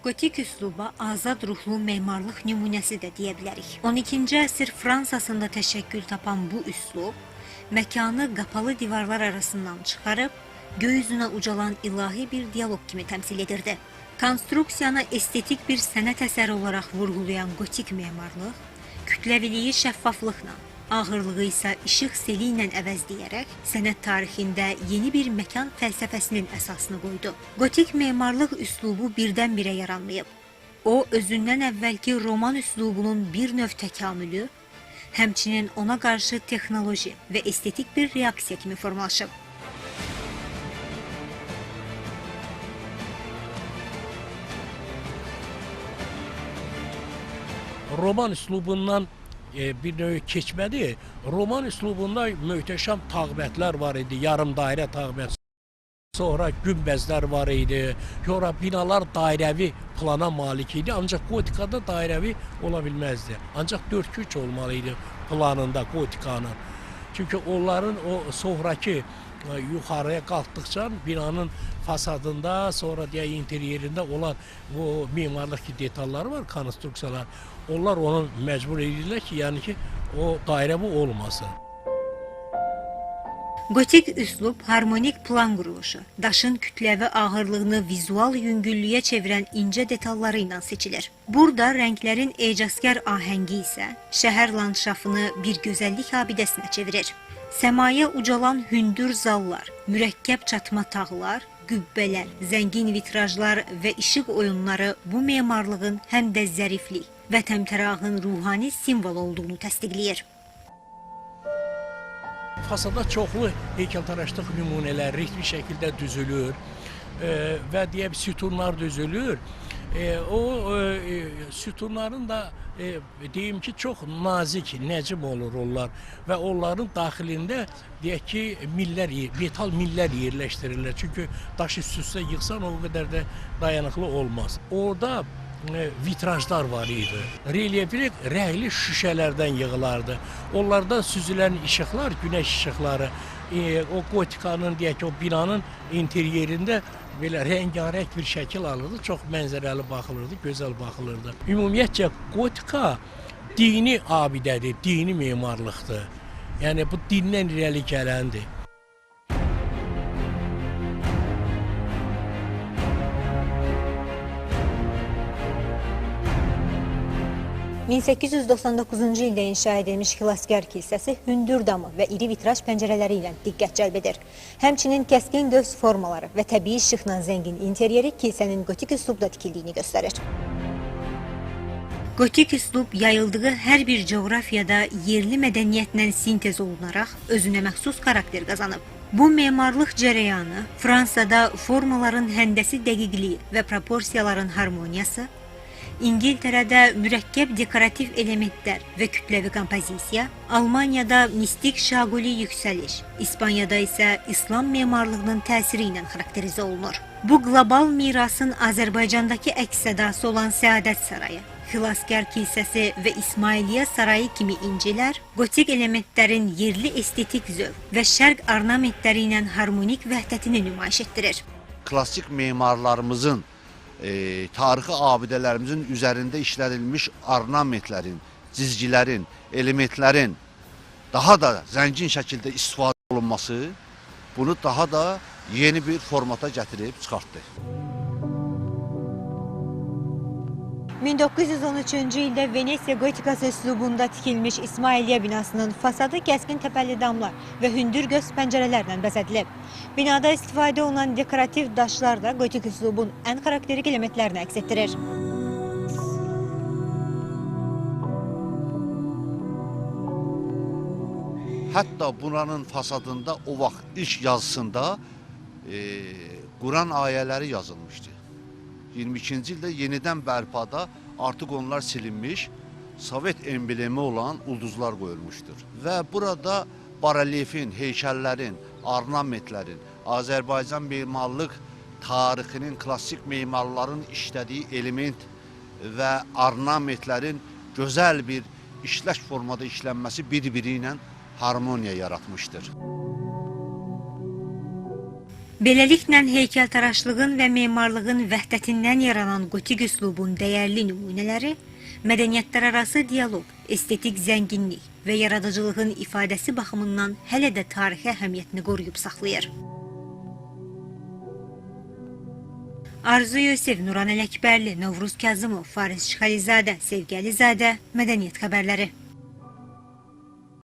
Gotik üsluba azad ruhlu memarlıq nümunəsi də deyə bilərik. 12-ci əsr Fransasında təşəkkül tapan bu üslub, məkanı qapalı divarlar arasından çıxarıb, göy üzünə ucalan ilahi bir dialoq kimi təmsil edirdi. Konstruksiyanı estetik bir sənət əsəri olaraq vurğulayan gotik memarlıq, kütləviliyi şəffaflıqla, ağırlığı isə işıq seli ilə əvəzləyərək sənət tarixində yeni bir məkan fəlsəfəsinin əsasını qoydu. Gotik memarlıq üslubu birdən-birə yaranmayıb. O, özündən əvvəlki roman üslubunun bir növ təkamülü, həmçinin ona qarşı texnoloji və estetik bir reaksiya kimi formalaşıb. Roman üslubundan bir növ keçmədi. Roman üslubunda möhtəşəm tağbətlər var idi, yarım dairə tağbət. Sonra günbəzlər var idi, sonra binalar dairəvi plana malik idi, ancaq gotikada dairəvi ola bilməzdi. Ancaq 4-3 olmalı idi planında gotikanın. Çünki onların o sonraki yuxarıya qalxdıqca binanın fasadında, sonra deyək interyerində olan o mimarlıq detalları var, konstruksiyalar. Onlar onu məcbur edirlər ki, yəni ki, o dairə bu olmasın. Gotik üslub harmonik plan quruluşu, daşın kütləvi ağırlığını vizual yüngüllüyə çevirən incə detalları ilə seçilir. Burada rənglərin ecazkar ahəngi isə şəhər landşafını bir gözəllik abidəsinə çevirir. Səmaya ucalan hündür zallar, mürəkkəb çatma tağlar, qübbələr, zəngin vitrajlar və işıq oyunları bu memarlığın həm də zəriflik və təmtərağın ruhani simvol olduğunu təsdiqləyir. Fasada çoxlu heykəltaraşlıq nümunələr ritmi şəkildə düzülür və deyək sütunlar düzülür. Sütunların da deyim ki, çox nazik, nəcib olur onlar və onların daxilində deyək ki, metal millər yerləşdirilir. Çünki daşı üst-üstə yıxsan o qədər də dayanıqlı olmaz. Orada vitrajlar var idi. Relyefli rəngli şüşələrdən yığılardı. Onlardan süzülən işıqlar, günəş işıqları, o gotikanın, deyək ki, o binanın interyerində belə rəngarəng bir şəkil alırdı. Çox mənzərəli baxılırdı, gözəl baxılırdı. Ümumiyyətcə, gotika dini abidədir, dini memarlıqdır. Yəni, bu dindən irəli gələndir. 1899-cu ildə inşa edilmiş Xilaskar kilsəsi hündür damı və iri vitraj pəncərələri ilə diqqət cəlb edir. Həmçinin kəskin göz formaları və təbii işıqla zəngin interyeri kilsənin gotik üslubda tikildiyini göstərir. Gotik üslub yayıldığı hər bir coğrafiyada yerli mədəniyyətlə sintez olunaraq özünə məxsus xarakter qazanıb. Bu memarlıq cərəyanı Fransada formaların həndəsi dəqiqliyi və proporsiyaların harmoniyası, İngiltərədə mürəkkəb dekorativ elementlər və kütləvi kompozisiya, Almaniyada mistik şaquli yüksəliş, İspaniyada isə İslam memarlığının təsiri ilə xarakterizə olunur. Bu qlobal mirasın Azərbaycandakı əks-sədası olan Səadət Sarayı, Xilaskar kilsəsi və İsmailiyyə sarayı kimi incilər, gotik elementlərin yerli estetik zövq və şərq ornamentləri ilə harmonik vəhdətini nümayiş etdirir. Klassik memarlarımızın tarixi abidələrimizin üzərində işlədilmiş ornamentlərin, cizgilərin, elementlərin daha da zəngin şəkildə istifadə olunması bunu daha da yeni bir formata gətirib çıxartdı. 1913-cü ildə Venesiya gotikası üslubunda tikilmiş İsmailiyyə binasının fasadı kəskin təpəli damlar və hündür göz pəncərələrlə bəzədilib. Binada istifadə olunan dekorativ daşlar da gotik üslubun ən xarakterik elementlərini əks etdirir. Hətta buranın fasadında o vaxt ilk yazısında Quran ayələri yazılmışdı. 22-ci ildə yenidən bərpada artıq onlar silinmiş, Sovet emblemi olan ulduzlar qoyulmuşdur. Və burada barelyefin, heykəllərin, ornamentlərin, Azərbaycan memarlıq tarixinin, klassik memarların işlədiyi element və ornamentlərin gözəl bir işləş formada işlənməsi bir-biri ilə harmoniya yaratmışdır. Beləliklə heykəltaraşlığın və memarlığın vəhdətindən yaranan gotik üslubun dəyərli nümunələri mədəniyyətlərarası dialoq, estetik zənginlik və yaradıcılığın ifadəsi baxımından hələ də tarixi əhəmiyyətini qoruyub saxlayır. Arzu Yusif, Nuran Ələkbərli, Novruz Kazımov, Fariz Şıxəlizadə, Sevgi Əlizadə, Mədəniyyət xəbərləri.